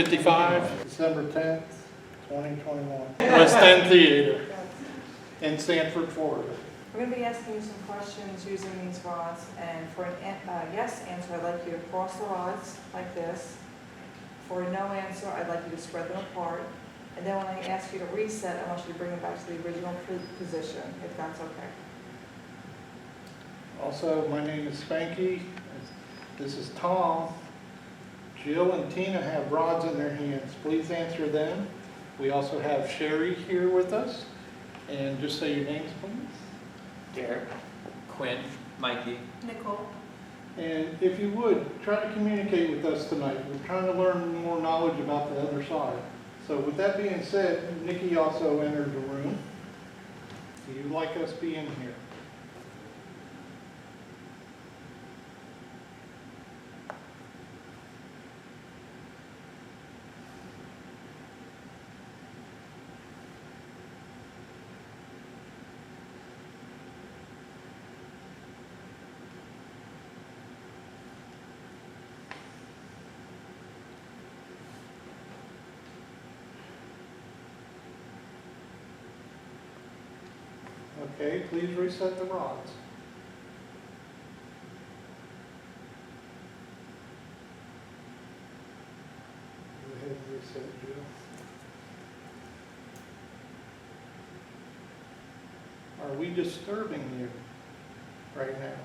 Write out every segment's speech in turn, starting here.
55 December 10th, 2021. West End Theater in Sandford, Florida. We're going to be asking you some questions using these rods, and for a yes answer, I'd like you to cross the rods like this. For a no answer, I'd like you to spread them apart. And then when I ask you to reset, I want you to bring them back to the original position, if that's okay. Also, my name is Spanky. This is Tom. Jill and Tina have rods in their hands. Please answer them. We also have Sherry here with us. And just say your names, please. Derek, Quinn, Mikey. Nicole. And if you would, try to communicate with us tonight. We're trying to learn more knowledge about the other side. So with that being said, Nikki also entered the room. Do you like us being here? Okay, please reset the rods. Go ahead and reset, Jill. Are we disturbing you right now?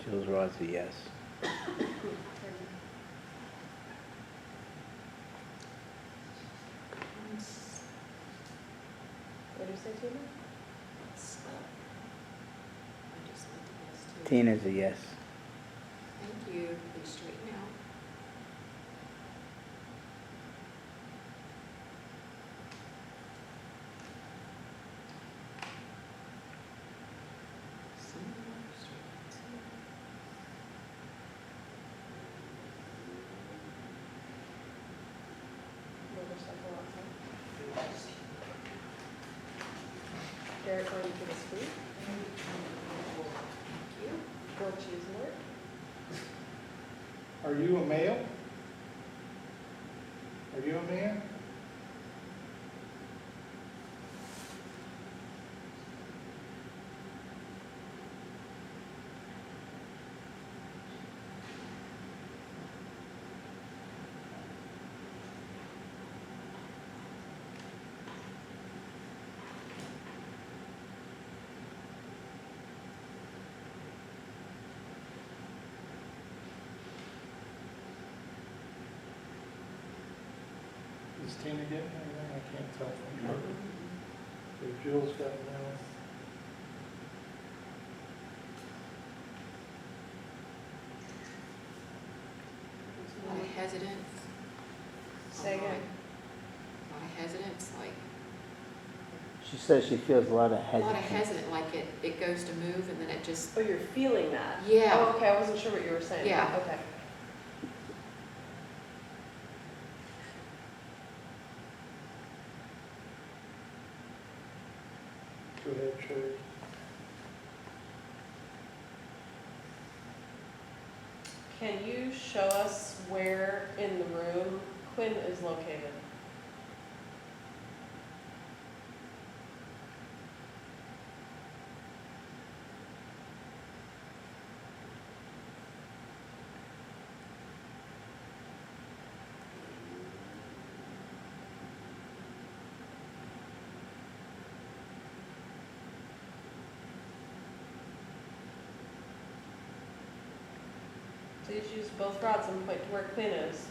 Jill's rod's a yes. What did you say, Tina? Tina's a yes. Thank you. Please straighten out. Derek, going to the street. Thank you. Or choose more. Are you a male? Are you a man? Is Tina getting anything? I can't tell from her. So Jill's got no. A lot of hesitance. Say again. A lot of hesitance, like, She says she feels a lot of a lot of hesitance. hesitant, like it goes to move and then it just, Oh, you're feeling that? yeah. Oh, okay, I wasn't sure what you were saying. Yeah. Okay. Go ahead, Sherry. Can you show us where in the room Quinn is located? Please use both rods and point to where Quinn is.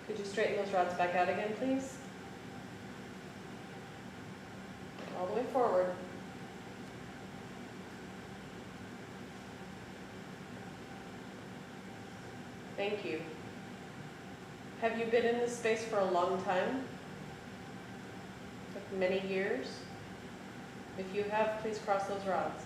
Could you straighten those rods back out again, please? All the way forward. Thank you. Have you been in this space for a long time? Like many years? If you have, please cross those rods.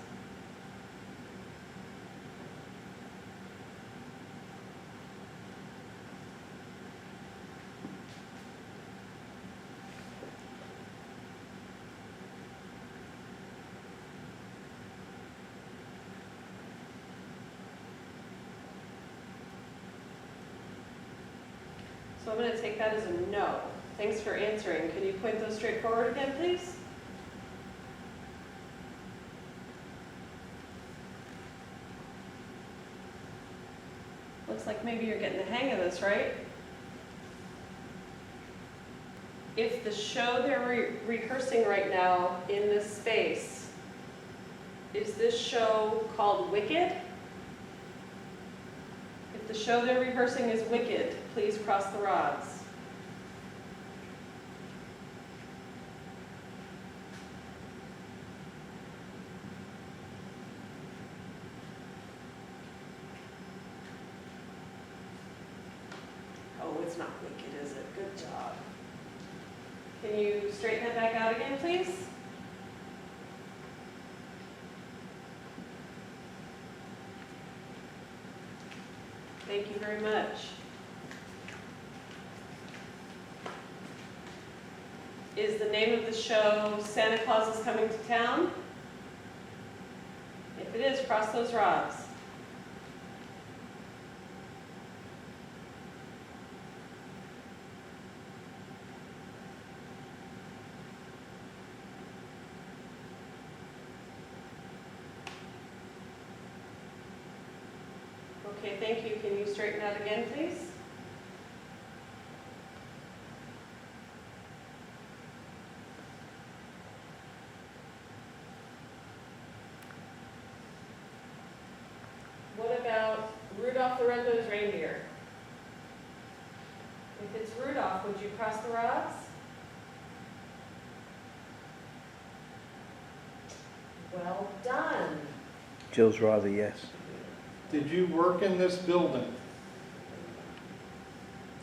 So I'm going to take that as a no. Thanks for answering. Can you point those straight forward again, please? Looks like maybe you're getting the hang of this, right? If the show they're rehearsing right now in this space, is this show called Wicked? If the show they're rehearsing is Wicked, please cross the rods. Oh, it's not Wicked, is it? Good job. Can you straighten that back out again, please? Thank you very much. Is the name of the show Santa Claus is Coming to Town? If it is, cross those rods. Okay, thank you. Can you straighten out again, please? What about Rudolph the Red-Nosed Reindeer? If it's Rudolph, would you cross the rods? Well done. Jill's rod's a yes. Did you work in this building?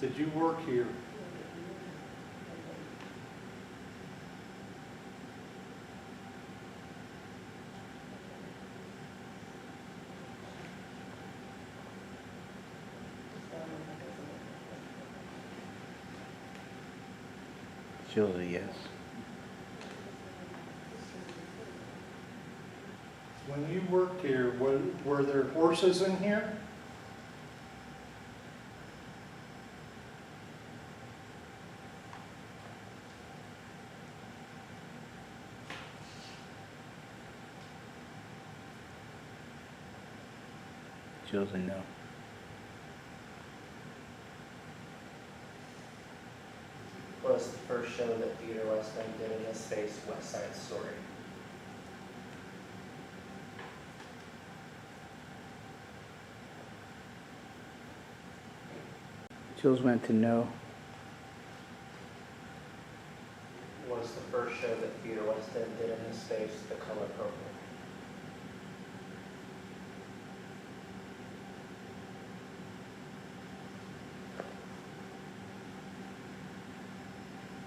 Did you work here? Jill's a yes. When you worked here, were there horses in here? Jill's a no. Was the first show that Theater West End did in this space West Side Story? Jill's went to no. Was the first show that Theater West End did in this space The Color Purple?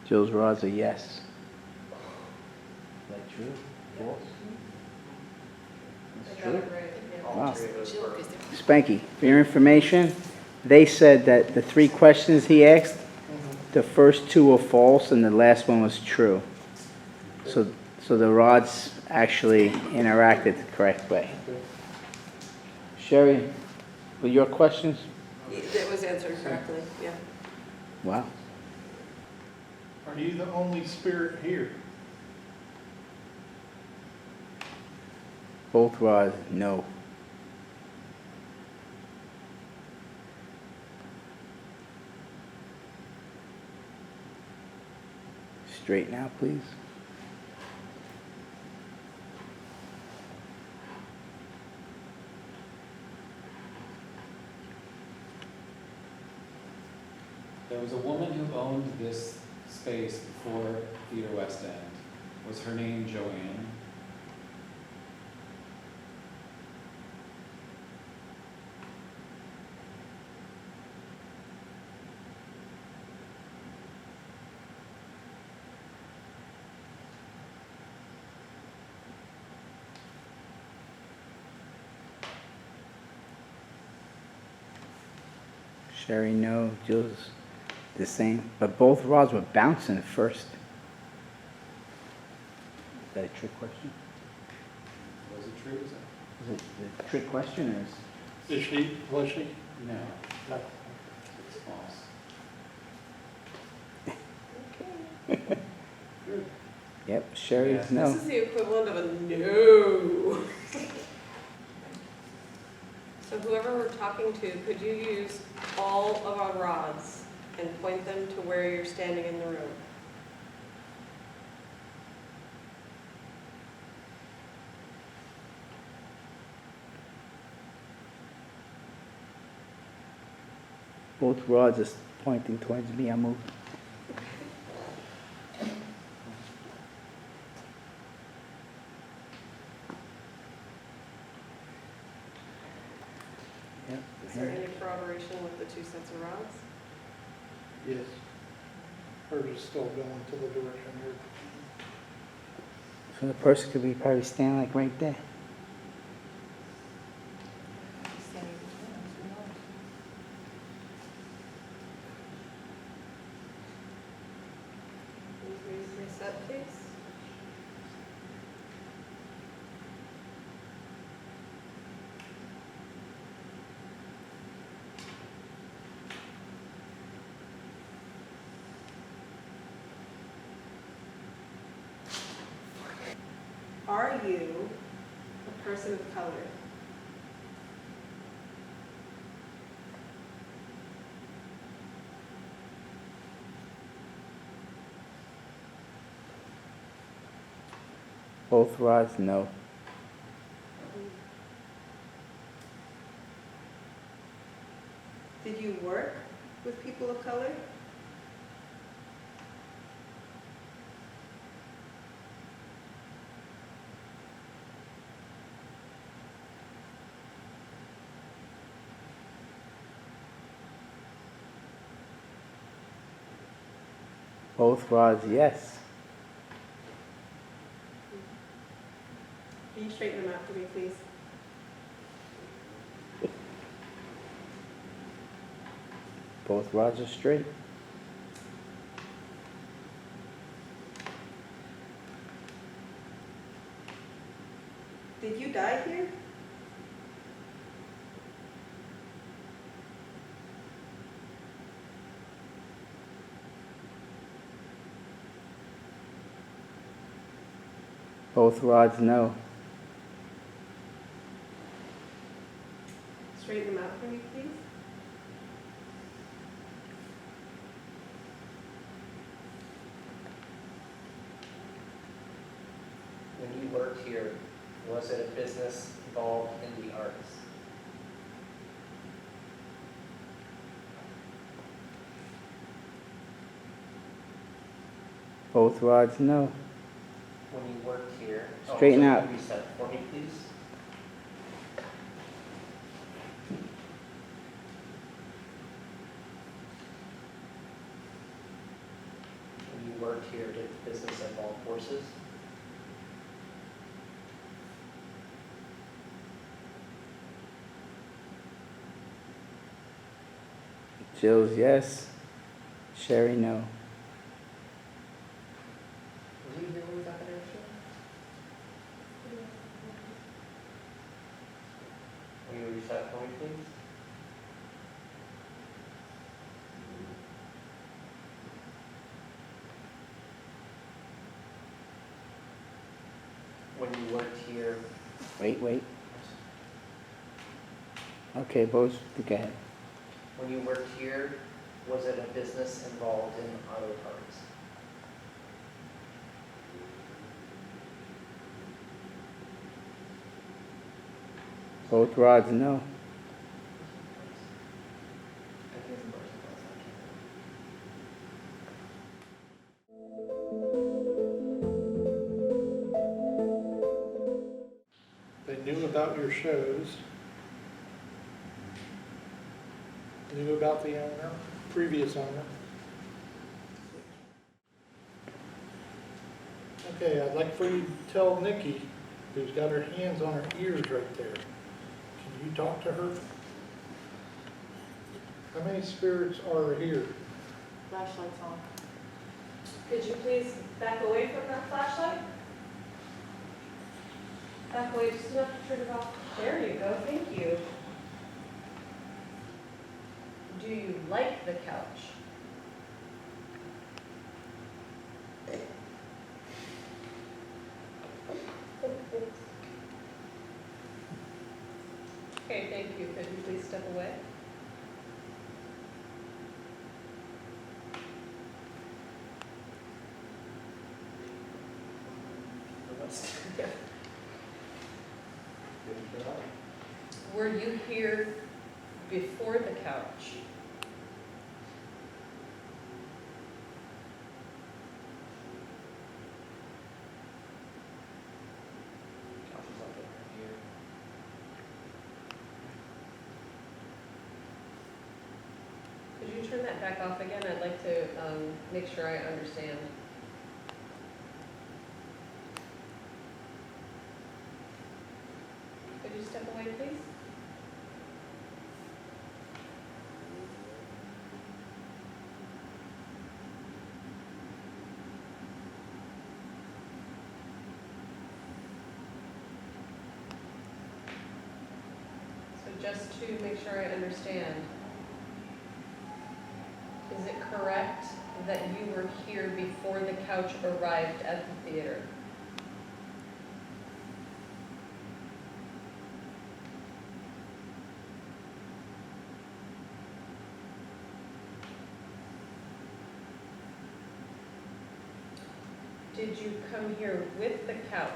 Jill's rod's a yes. Is that true? False? That's I got true. it right, yeah. All Wow. three of those were. Spanky, for your information, they said that the 3 questions he asked, the first 2 were false and the last one was true. So the rods actually interacted the correct way. Sherry, were your questions? It was answered correctly, yeah. Wow. Are you the only spirit here? Both rods, no. Straighten out, please. There was a woman who owned this space before Theater West End. Was her name Joanne? Sherry, no. Jill's the same. But both rods were bouncing at first. Is that a trick question? Was it true? Is Is it a trick question or is? Was she? No, No. it's false. Yep, Sherry's Yeah. no. This is the equivalent of a no. So whoever we're talking to, could you use all of our rods and point them to where you're standing in the room? Both rods are pointing towards me. I'm moving. Yep. Is there any corroboration with the two sets of rods? Yes. Hers is still going to the direction you're. So the person could be probably standing like right there. Standing between us, who knows? Please reset, please. Are you a person of color? Both rods, no. Did you work with people of color? Both rods, yes. Can you straighten them out for me, please? Both rods are straight. Did you die here? Both rods, no. Straighten them out for me, please. When you worked here, was it a business involved in the arts? Both rods, no. When you worked here? Straighten so out. can you reset for me, please? When you worked here, did the business involve horses? Jill's yes. Sherry, no. Were you here when we got that airship? Will you reset for me, please? When you worked here, Wait. Okay, both, go ahead. when you worked here, was it a business involved in auto parts? Both rods, no. They knew about your shows. Knew about the owner, previous owner. Okay, I'd like for you to tell Nikki, who's got her hands on her ears right there. Can you talk to her? How many spirits are here? Flashlights on. Could you please back away from that flashlight? Back away just enough to turn it off. There you go, thank you. Do you like the couch? Okay, thank you. Could you please step away? Were you here before the couch? Couch is like over here. Could you turn that back off again? I'd like to make sure I understand. Could you step away, please? So just to make sure I understand, is it correct that you were here before the couch arrived at the theater? Did you come here with the couch?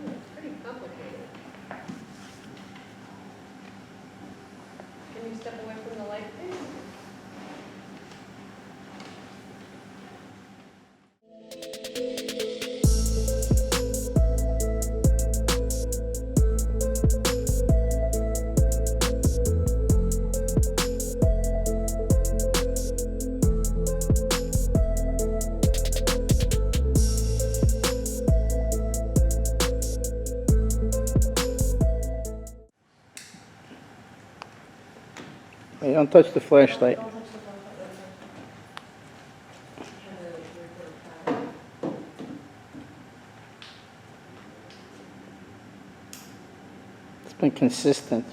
It's pretty complicated. Can you step away from the light, please? Hey, don't touch the flashlight. Don't touch the It's been consistent.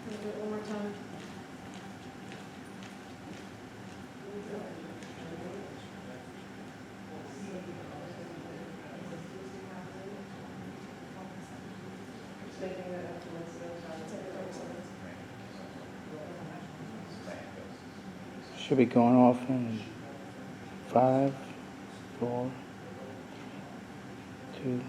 Do it one more time. Just making that up to myself. Should be going off in 5, 4, 2.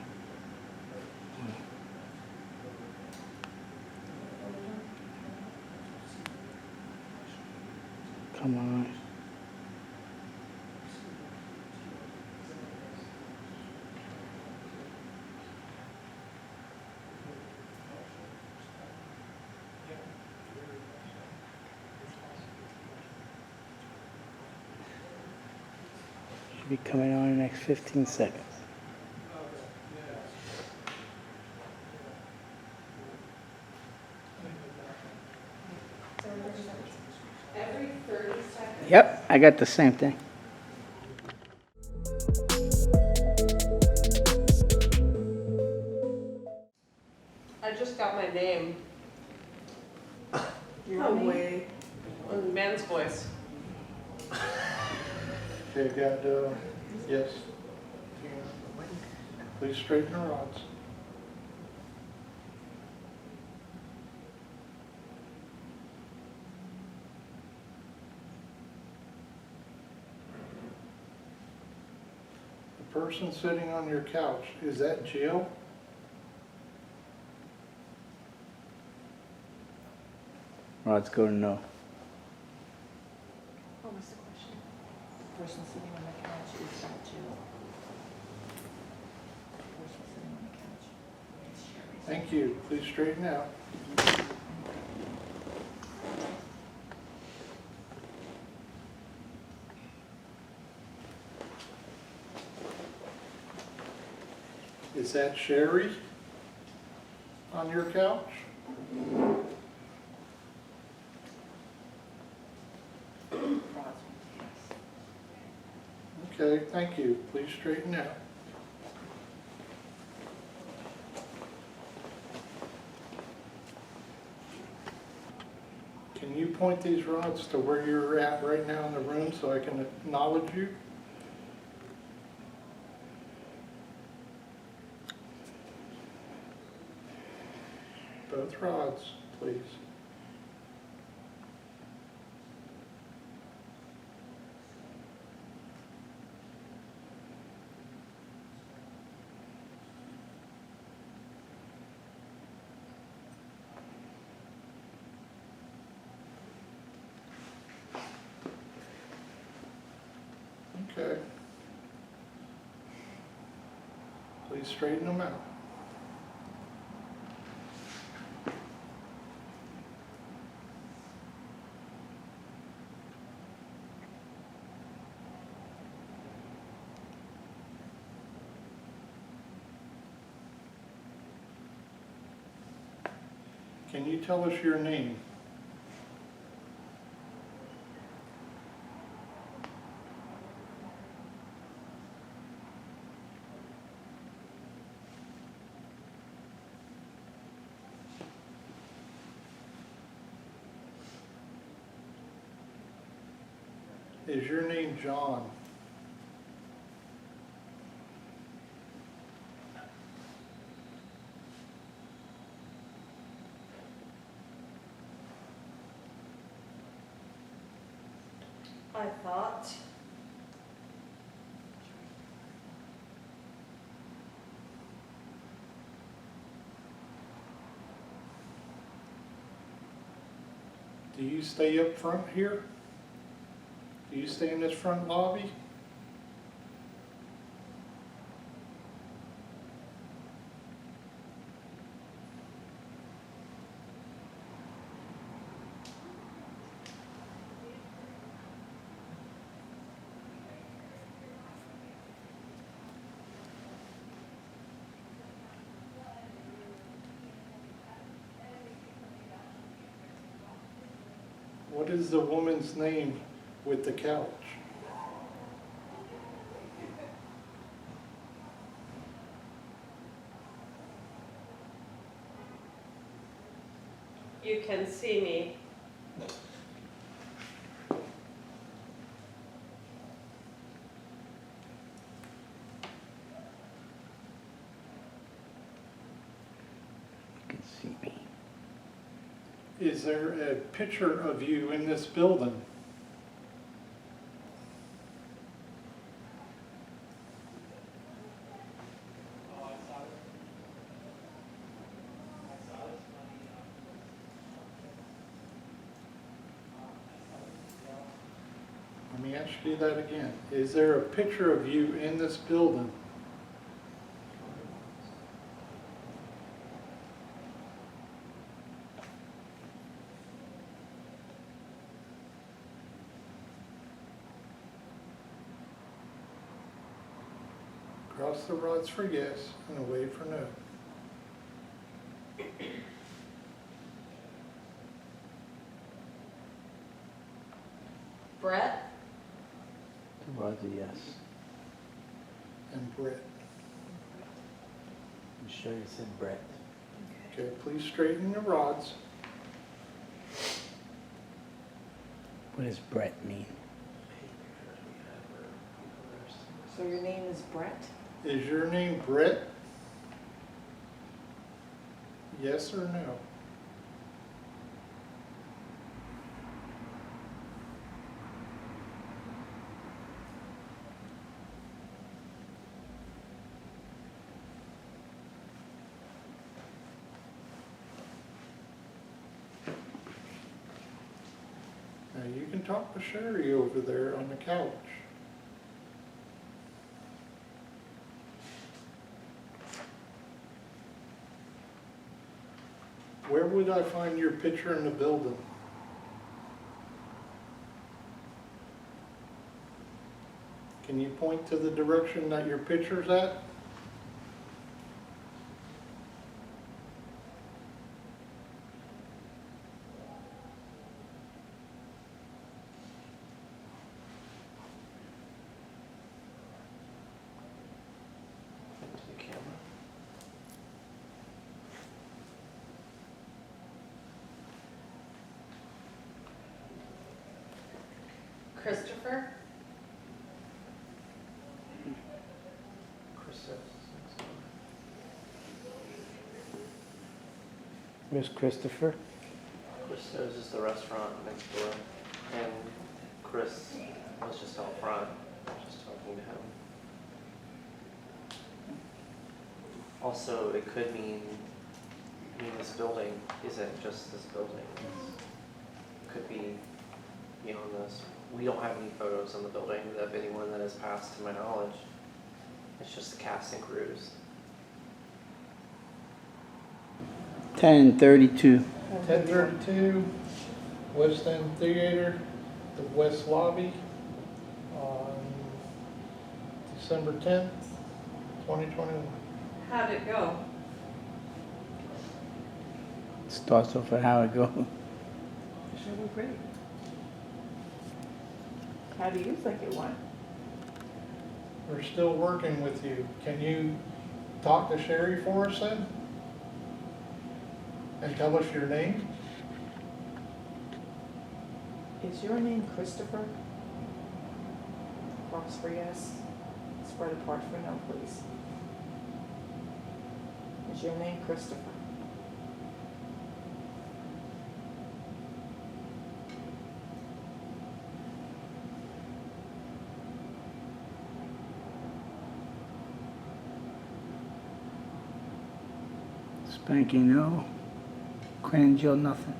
Come on. Should be coming on in the next 15 seconds. Every 30 seconds. Yep, I got the same thing. I just got my name. No way. In a man's voice. Okay, got, yes. Please straighten the rods. The person sitting on your couch, is that Jill? Rod's going to know. What was the question? The person sitting on the couch is not Jill. The person sitting on the couch is Sherry. Thank you. Please straighten out. Is that Sherry on your couch? Okay, thank you. Please straighten out. Can you point these rods to where you're at right now in the room so I can acknowledge you? Both rods, please. Okay. Please straighten them out. Can you tell us your name? Is your name John? I thought. Do you stay up front here? Do you stay in this front lobby? What is the woman's name with the couch? You can see me. You can see me. Is there a picture of you in this building? Let me ask you that again. Is there a picture of you in this building? Cross the rods for yes and away for no. Brett? Rod's a yes. And Brett. I'm sure you said Brett. Okay, please straighten the rods. What does Brett mean? So your name is Brett? Is your name Brett? Yes or no? talk to Sherry over there on the couch. Where would I find your picture in the building? Can you point to the direction that your picture's at? Into the camera. Christopher? Chris, Where's Christopher? Chris is the restaurant next door, and Chris was just out front, just talking to him. Also, it could mean this building isn't just this building. It could be beyond this. We don't have any photos in the building of anyone that has passed, to my knowledge. It's just the cast and crews. 10:32. 1032 West End Theater, the West Lobby, on December 10th, 2021. How'd it go? Starts off at how it goes. It sure was great. How do you think it went? We're still working with you. Can you talk to Sherry for us then? And tell us your name? Is your name Christopher? Cross for yes, spread apart for no, please. Is your name Christopher? Spanky, no. Quinn and Jill, nothing.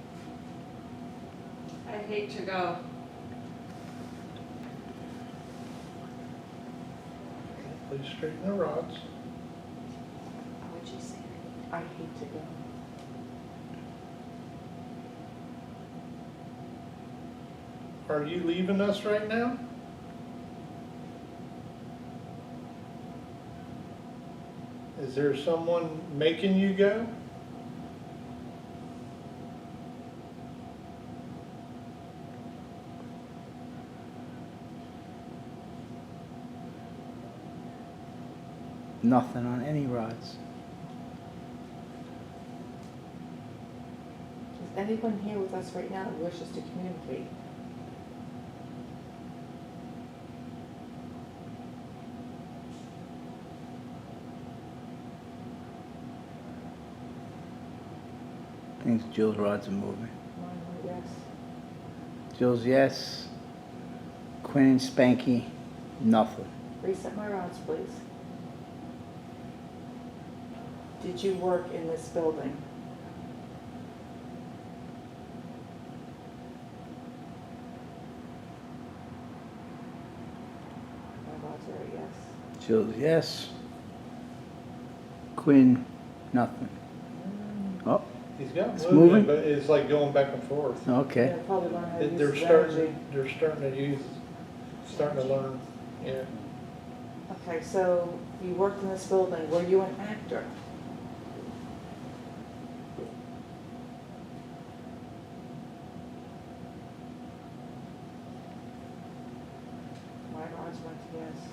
I hate to go. Please straighten the rods. What'd you say? I hate to go. Are you leaving us right now? Is there someone making you go? Nothing on any rods. Is anyone here with us right now that wishes to communicate? I think Jill's rods are moving. Mine were yes. Jill's yes. Quinn and Spanky, nothing. Reset my rods, please. Did you work in this building? My rods are a yes. Jill's yes. Quinn, nothing. Oh, He's got It's movement, moving? but it's like going back and forth. okay. Yeah, probably learn how to use They're strategy. starting to learn, yeah. Okay, so you worked in this building. Were you an actor? My rods went to yes.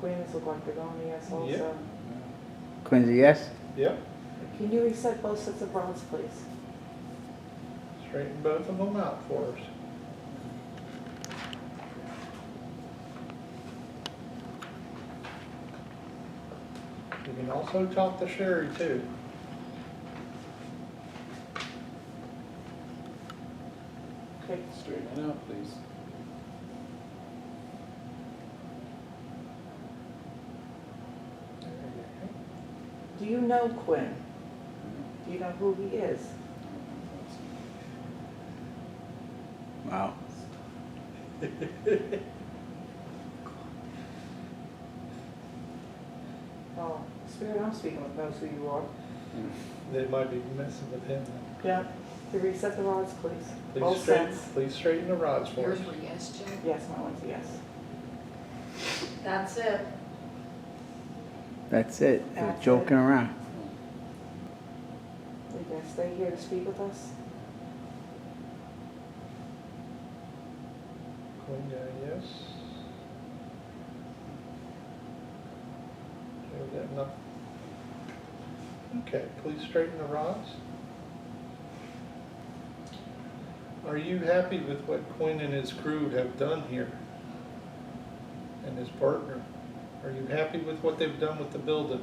Queens look like they're going to yes also. Yeah. Quinn's a yes? Yep, Can you reset both sets of rods, please? straighten both of them out for us. You can also talk to Sherry too. Okay. Straighten out, please. Do you know Quinn? Do you know who he is? Wow. Oh, Spirit, I'm speaking with knows who you are. They might be messing with him. Yeah. To reset the rods, please. Please Both straighten, sets. please straighten the rods for us. Yours were yes, Jack? Yes, my one's a yes. That's it. That's it. They're That's joking around. You guys stay here to speak with us? Quinn, yes. Okay, we got enough. Okay, please straighten the rods. Are you happy with what Quinn and his crew have done here? And his partner? Are you happy with what they've done with the building?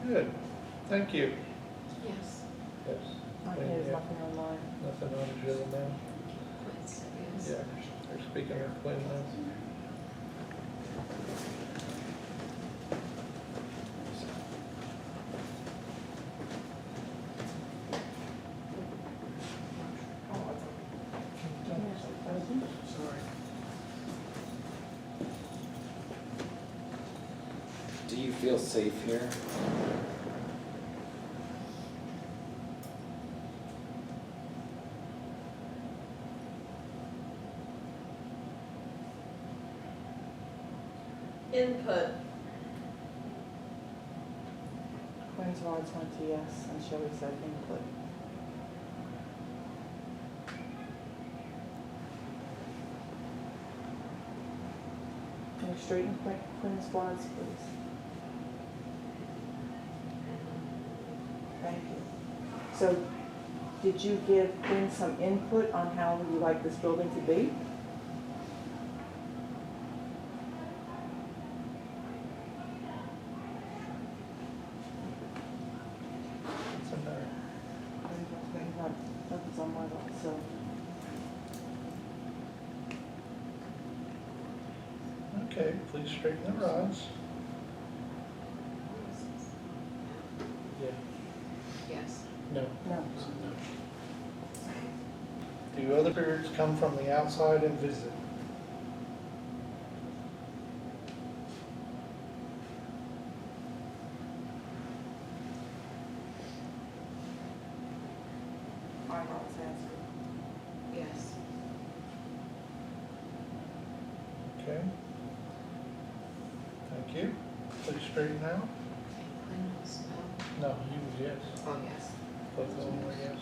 Good, thank you. Yes. Yes. There's Yeah. nothing on mine. Nothing on Jill now? Quinn said yes. Yeah, they're speaking of Quinn now. Do you feel safe here? Input. Quinn's rods went to yes, and Shelley said input. Can you straighten Quinn's rods, please? Thank you. So, did you give Quinn some input on how you like this building to be? What's in there? Nothing's on my lot, so. Okay, please straighten the rods. Yeah. Yes. No. No. Do other spirits come from the outside and visit? My rod's answered. Yes. Okay. Thank you. Please straighten out. And Quinn was no. No, you was yes. Oh, yes. Both of them were yes.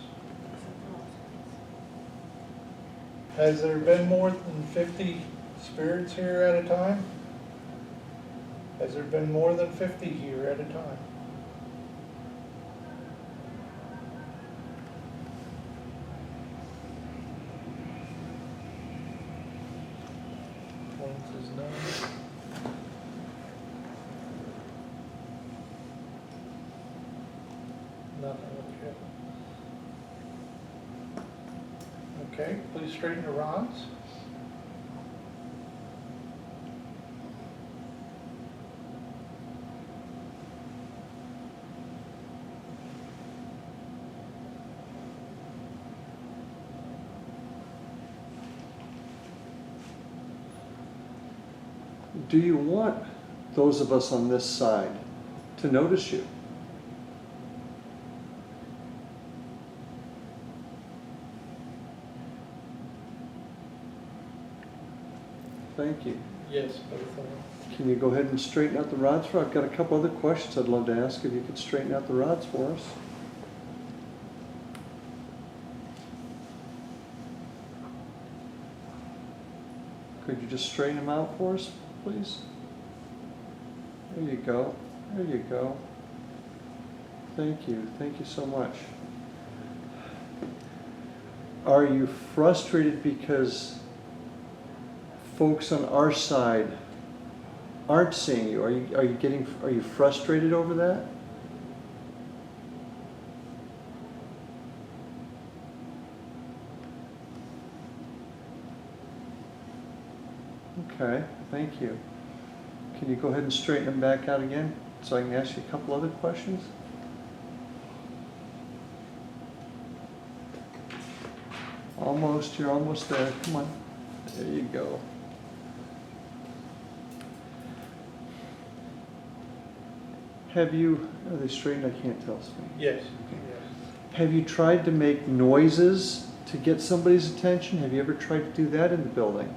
Has there been more than 50 spirits here at a time? Has there been more than 50 here at a time? One says no. Nothing with you. Okay, please straighten your rods. Do you want those of us on this side to notice you? Thank you. Yes, both of them. Can you go ahead and straighten out the rods for? I've got a couple other questions I'd love to ask if you could straighten out the rods for us. Could you just straighten them out for us, please? There you go. There you go. Thank you. Thank you so much. Are you frustrated because folks on our side aren't seeing you? Are you frustrated over that? Okay, thank you. Can you go ahead and straighten them back out again, so I can ask you a couple other questions? Almost, you're almost there, come on. There you go. Have you, are they straightened? I can't tell, Sweeney. Yes. Have you tried to make noises to get somebody's attention? Have you ever tried to do that in the building?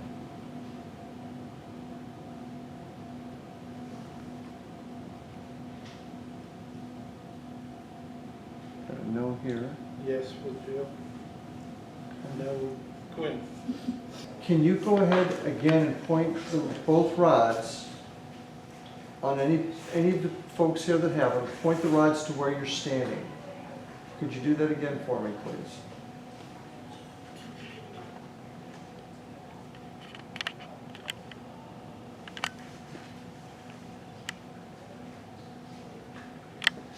Got a no here. Yes, with Jill. No, Quinn. Can you go ahead again and point both rods on any of the folks here that have them, point the rods to where you're standing. Could you do that again for me, please?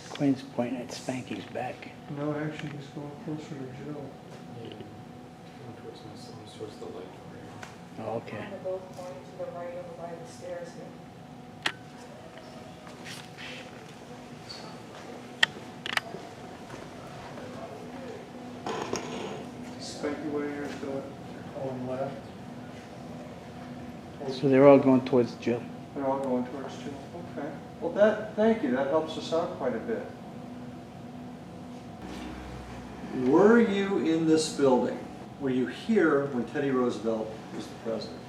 Quinn's pointing at Spanky's back. No, actually, he's going closer to Jill. Towards the light. Oh, okay. They're both pointing to the right over by the stairs here. Spanky, what are yours doing? On left. So they're all going towards Jill. They're all going towards Jill. Okay. Well, thank you. That helps us out quite a bit. Were you in this building? Were you here when Teddy Roosevelt was the president?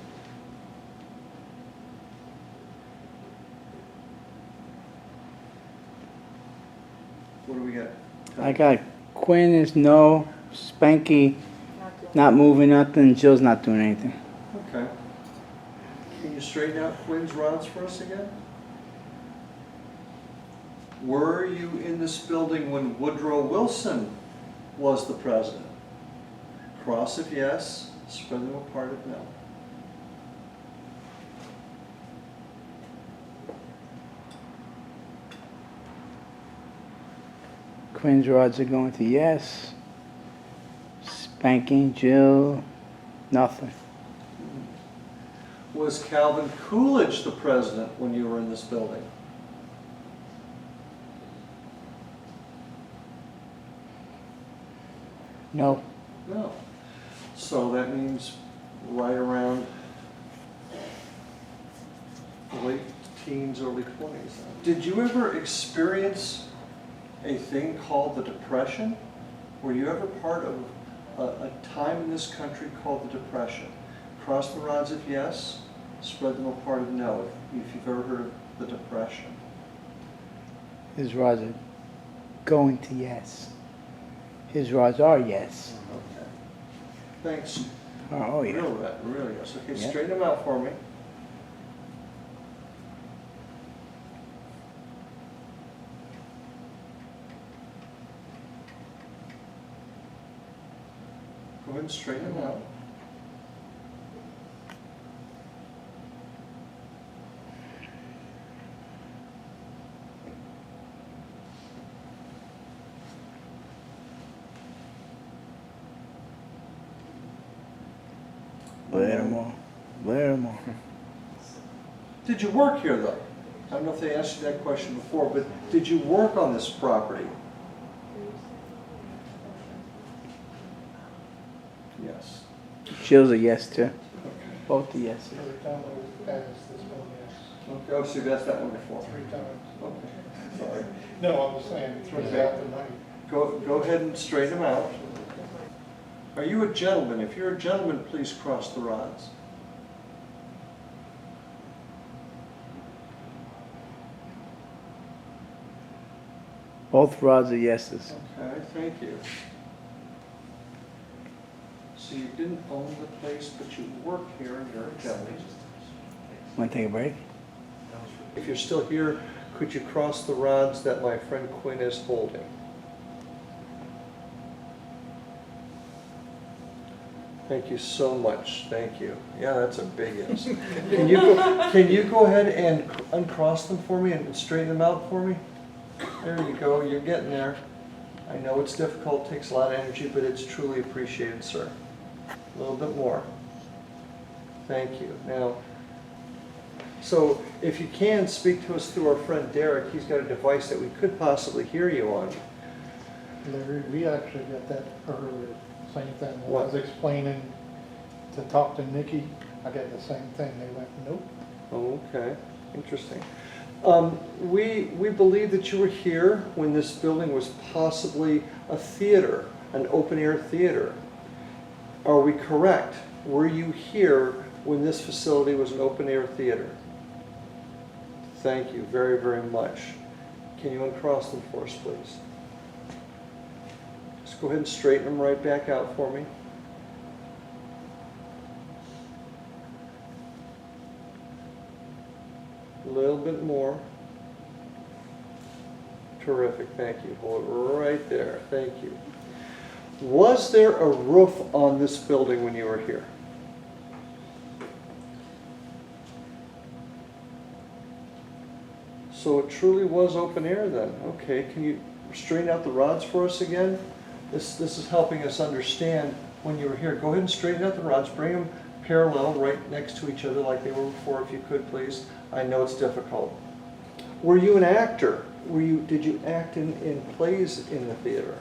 What do we got? I got Quinn is no, Spanky Not doing not moving nothing, Jill's not doing anything. Okay. Can you straighten out Quinn's rods for us again? Were you in this building when Woodrow Wilson was the president? Cross if yes, spread them apart if no. Quinn's rods are going to yes. Spanking, Jill, nothing. Was Calvin Coolidge the president when you were in this building? No. No. So that means right around late teens, early 20s. Did you ever experience a thing called the Depression? Were you ever part of a time in this country called the Depression? Cross the rods if yes, spread them apart if no, if you've ever heard of the Depression. His rods are going to yes. His rods are yes. Okay. Thanks. Oh, yeah. Really yes. Okay, Yeah. straighten them out for me. Go ahead and straighten them out. Let them all. Let them all. Did you work here though? I don't know if they asked you that question before, but did you work on this property? Yes. Jill's a yes too. Okay. Both the yeses. Every time we pass this one, yes. Okay, oh, so you've asked that one before. 3 times. Okay, sorry. No, I'm just saying, throughout the night. Go ahead and straighten them out. Are you a gentleman? If you're a gentleman, please cross the rods. Both rods are yeses. Okay, thank you. So you didn't own the place, but you work here and you're a gentleman. Want to take a break? If you're still here, could you cross the rods that my friend Quinn is holding? Thank you so much, thank you. Yeah, that's a big yes. Can you go ahead and uncross them for me and straighten them out for me? There you go, you're getting there. I know it's difficult, takes a lot of energy, but it's truly appreciated, sir. A little bit more. Thank you. Now, So if you can, speak to us through our friend Derek. He's got a device that we could possibly hear you on. Larry, we actually got that earlier, same thing. When I What? was explaining to talk to Nikki, I got the same thing. They went, nope. Oh, okay, interesting. We believe that you were here when this building was possibly a theater, an open-air theater. Are we correct? Were you here when this facility was an open-air theater? Thank you very, very much. Can you uncross them for us, please? Just go ahead and straighten them right back out for me. A little bit more. Terrific, thank you. Hold it right there, thank you. Was there a roof on this building when you were here? So it truly was open air then. Okay, can you straighten out the rods for us again? This is helping us understand when you were here. Go ahead and straighten out the rods, bring them parallel right next to each other like they were before, if you could, please. I know it's difficult. Were you an actor? Did you act in plays in the theater?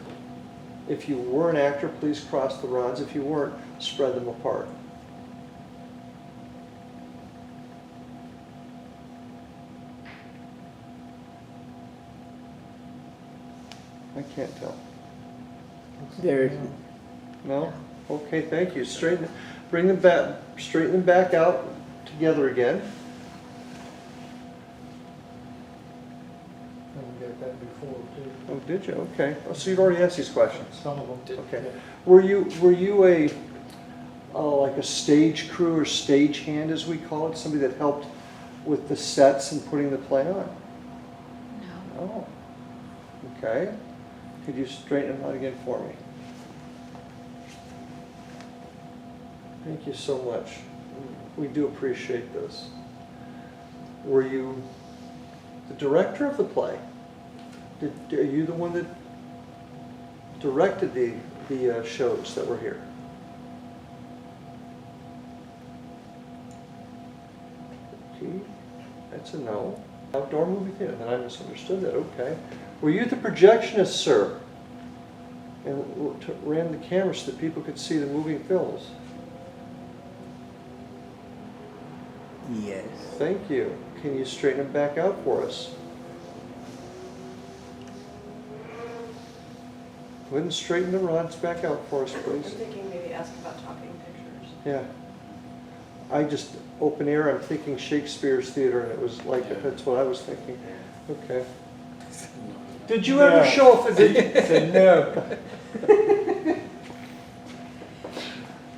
If you were an actor, please cross the rods. If you weren't, spread them apart. I can't tell. There, No? Okay, thank you. Straighten them back out together again. And we got that before too. Oh, did you? Okay. Oh, so you've already asked these questions. Some of them. Okay. Were you a like a stage crew or stage hand, as we call it, somebody that helped with the sets and putting the play on? No. Oh. Okay. Could you straighten them out again for me? Thank you so much. We do appreciate this. Were you the director of the play? Are you the one that directed the shows that were here? Okay, that's a no. Outdoor movie theater, then I misunderstood that, okay. Were you the projectionist, sir? And ran the camera so that people could see the moving films? yes. Thank you. Can you straighten them back out for us? Go ahead and straighten the rods back out for us, I'm please. thinking maybe ask about talking pictures. Yeah. I just, open air, I'm thinking Shakespeare's theater, and it was like, that's what I was thinking. Okay. Did you ever show up at no.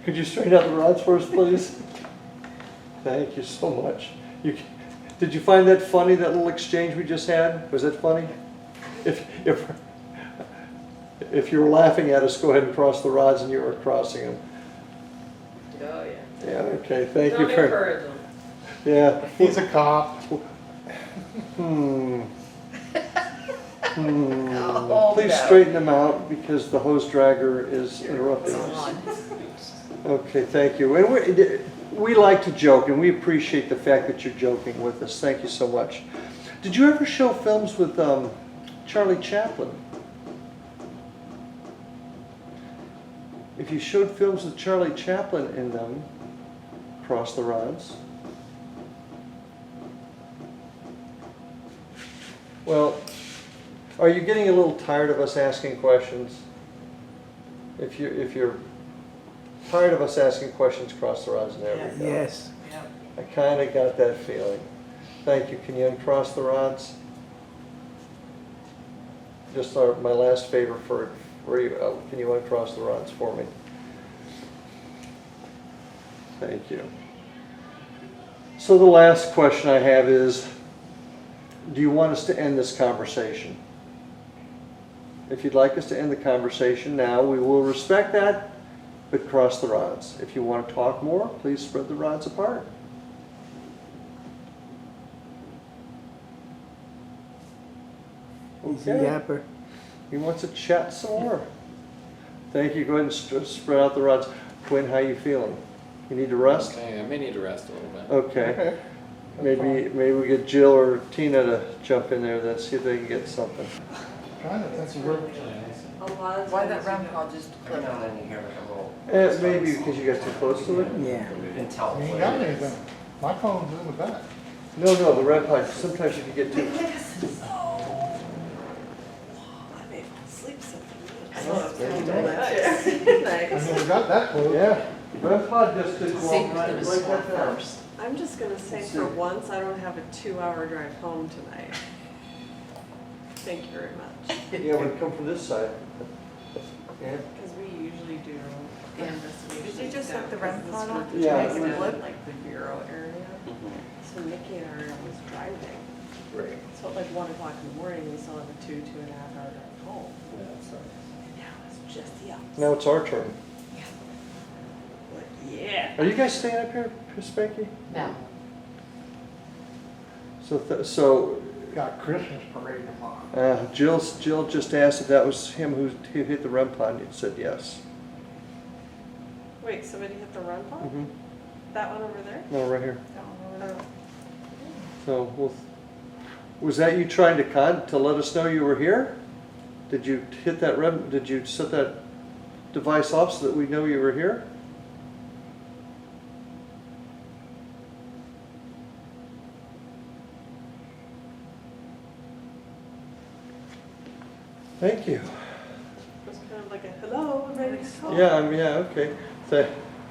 Could you straighten out the rods for us, please? Thank you so much. Did you find that funny, that little exchange we just had? Was that funny? If you were laughing at us, go ahead and cross the rods, and you were crossing them. Oh, yeah. Yeah, okay, thank you Don't for. encourage them. Yeah. He's a cop. Please straighten them out because the hose dragger is interrupting us. Okay, thank you. And we like to joke, and we appreciate the fact that you're joking with us. Thank you so much. Did you ever show films with Charlie Chaplin? If you showed films with Charlie Chaplin in them, cross the rods. Well, are you getting a little tired of us asking questions? If you're tired of us asking questions, cross the rods. There we go. Yes. I kind of got that feeling. Thank you. Can you uncross the rods? Just my last favor for you. Can you uncross the rods for me? Thank you. So the last question I have is, do you want us to end this conversation? If you'd like us to end the conversation now, we will respect that, but cross the rods. If you want to talk more, please spread the rods apart. Easy Okay. yapper. He wants to chat some more. Thank you. Go ahead and spread out the rods. Quinn, how you feeling? You need to rest? Okay, I may need to rest a little bit. Okay. Maybe we get Jill or Tina to jump in there, then see if they can get something. Trying to think of where, A lot of Why that times REM you pod just Every clicked? now and then you hear like a roll. Maybe because you got too close to it? Yeah. And tell you ain't what got it is. anything. My phone's in the back. No, the REM pod, sometimes you can get too. I may fall asleep so I know, it's There you kinda go. nice. I never got that close. Yeah, REM pod just did go See on who's right gonna that swap down. first. I'm just gonna say Let's for see. once, I don't have a 2-hour drive home tonight. Thank you very much. Yeah, when it come from this side. Yeah. Because we usually do investigations. Did you just down set the because REM this pod would on? be Yeah. in, Flip? like the bureau area. So Nikki and I was driving. Right. So at like 1 o'clock in the morning, we still have a 2.5 hour drive home. And now it's just the opposite. Now it's our turn. Like, yeah. Are you guys staying up here, Spanky? No. So, Got Christmas parade tomorrow. Jill just asked if that was him who hit the REM pod, and it said yes. Wait, somebody hit the run pod? Mhm. That one over there? No, right here. Oh. So, was that you trying to let us know you were here? Did you hit that did you set that device off so that we know you were here? Thank you. It was kind of like a hello, I'm ready to talk. Yeah, okay.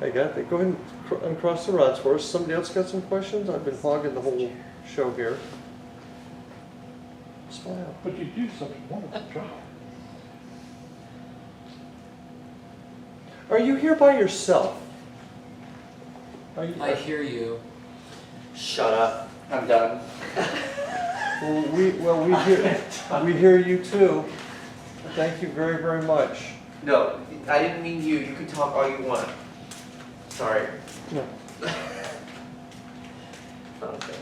I got that. Go ahead and uncross the rods for us. Somebody else got some questions? I've been hogging the whole show here. Smile. But you do such a wonderful job. Are you here by yourself? Are you, I hear you. Shut up, I'm done. we hear you too. Thank you very, very much. No, I didn't mean you. You can talk all you want. Sorry. No. Okay.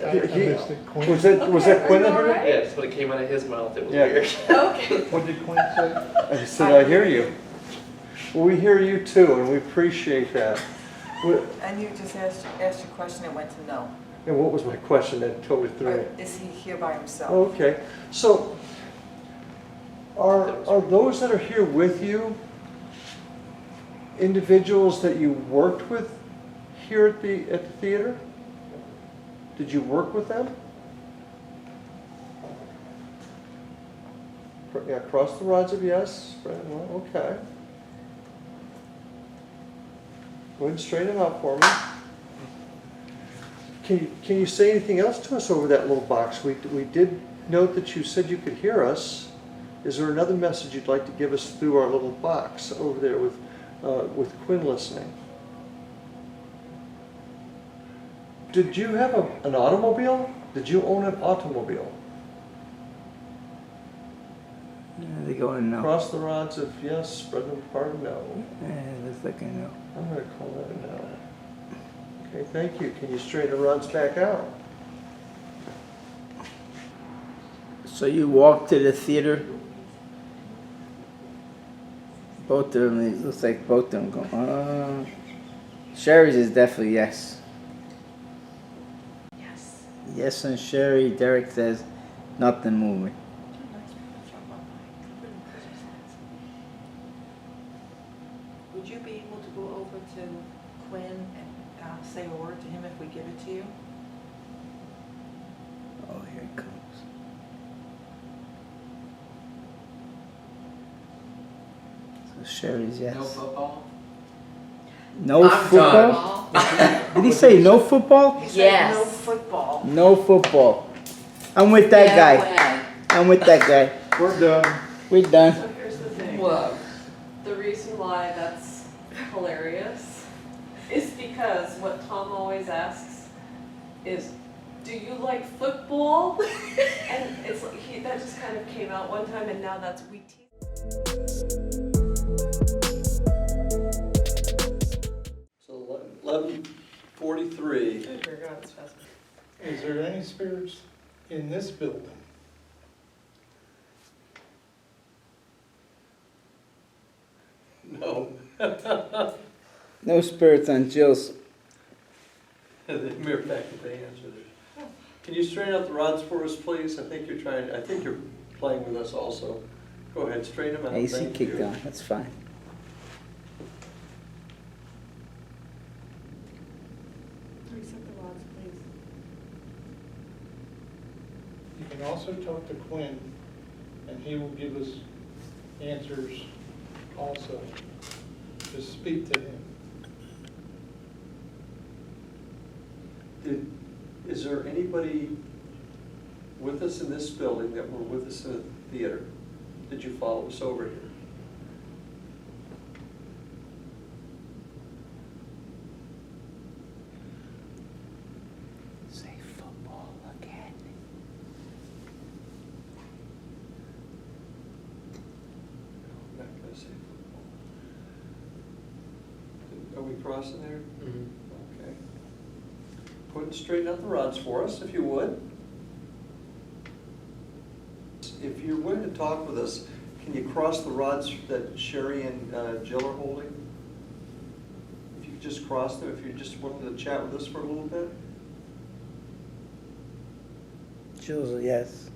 I missed it. Quinn. Was that Quinn that heard it? Yes, but it came out of his mouth. It was Yeah. weird. Okay. What did Quinn say? I said, I hear you. Well, we hear you too, and we appreciate that. And you just asked your question and went to no. And what was my question that totally threw me? Is he here by himself? Okay, so are those that are here with you individuals that you worked with here at the theater? Did you work with them? Yeah, cross the rods of yes. Well, okay. Go ahead and straighten it out for me. Can you say anything else to us over that little box? We did note that you said you could hear us. Is there another message you'd like to give us through our little box over there with Quinn listening? Did you have an automobile? Did you own an automobile? Yeah, they go in no. Cross the rods of yes, spread them apart of no. Yeah, looks like a no. I'm going to call that a no. Okay, thank you. Can you straighten the rods back out? So you walk to the theater. Both of them, it looks like both of them go. Sherry's is definitely yes. Yes. Yes on Sherry. Derek says nothing moving. Would you be able to go over to Quinn and say a word to him if we give it to you? Oh, here it comes. So Sherry's yes. No football? No I'm football? Did he say no football? He said no football. No football. I'm with that guy. I'm with that guy. We're done. We're done. So here's the thing. The reason why that's hilarious is because what Tom always asks is, do you like football? And it's like, that just kind of came out one time and now that's we tease. So 11:43. Dear God, it's fast. Is there any spirits in this building? No. No spirits on Jill's. The mere fact that they answered it. Can you straighten out the rods for us, please? I think you're playing with us also. Go ahead, straighten them out. AC Thank kicked you. on, that's fine. Reset the rods, please. You can also talk to Quinn, and he will give us answers also. Just speak to him. Is there anybody with us in this building that were with us in the theater? Did you follow us over here? Say football again. No, I'm not gonna say football. Are we crossing there? Okay. Go ahead and straighten out the rods for us, if you would. If you're willing to talk with us, can you cross the rods that Sherry and Jill are holding? If you could just cross them, if you're just willing to chat with us for a little bit? Jill's a yes.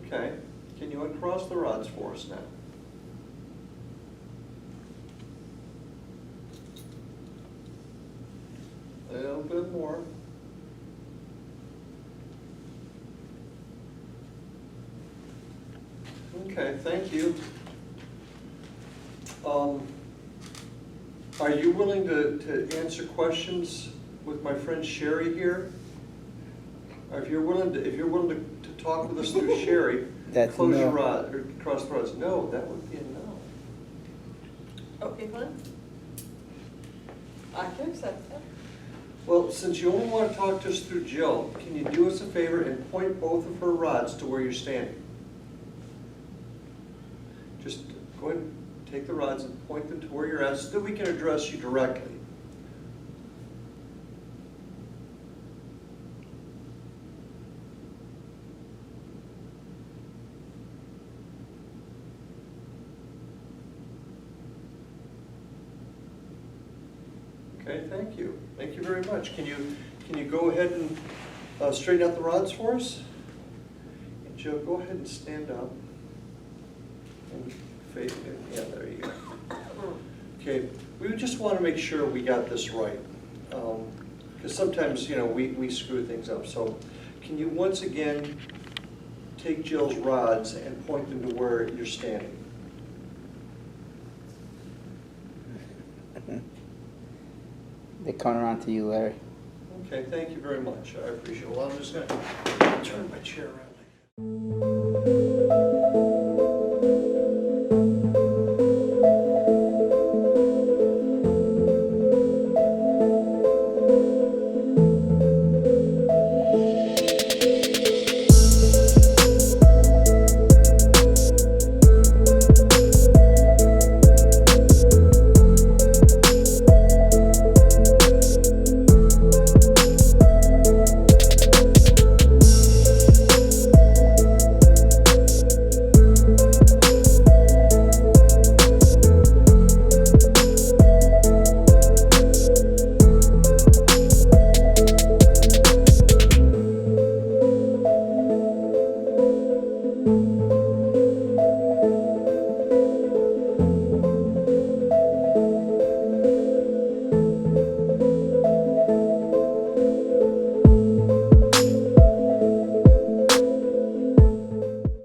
Okay. Can you uncross the rods for us now? A little bit more. Okay, thank you. Are you willing to answer questions with my friend Sherry here? Or if you're willing to talk with us through Sherry, That's close your no. rod, or cross the rods. No, that would be a no. Okay, fine. I can accept that. Well, since you only want to talk to us through Jill, can you do us a favor and point both of her rods to where you're standing? Just go ahead and take the rods and point them to where you're at so that we can address you directly. Okay, thank you. Thank you very much. Can you go ahead and straighten out the rods for us? And Joe, go ahead and stand up. And face it. Yeah, there you go. Okay, we just want to make sure we got this right. Because sometimes, we screw things up. So can you once again take Jill's rods and point them to where you're standing? They're coming around to you, Larry. Okay, thank you very much. I appreciate it. Well, I'm just going to turn my chair around.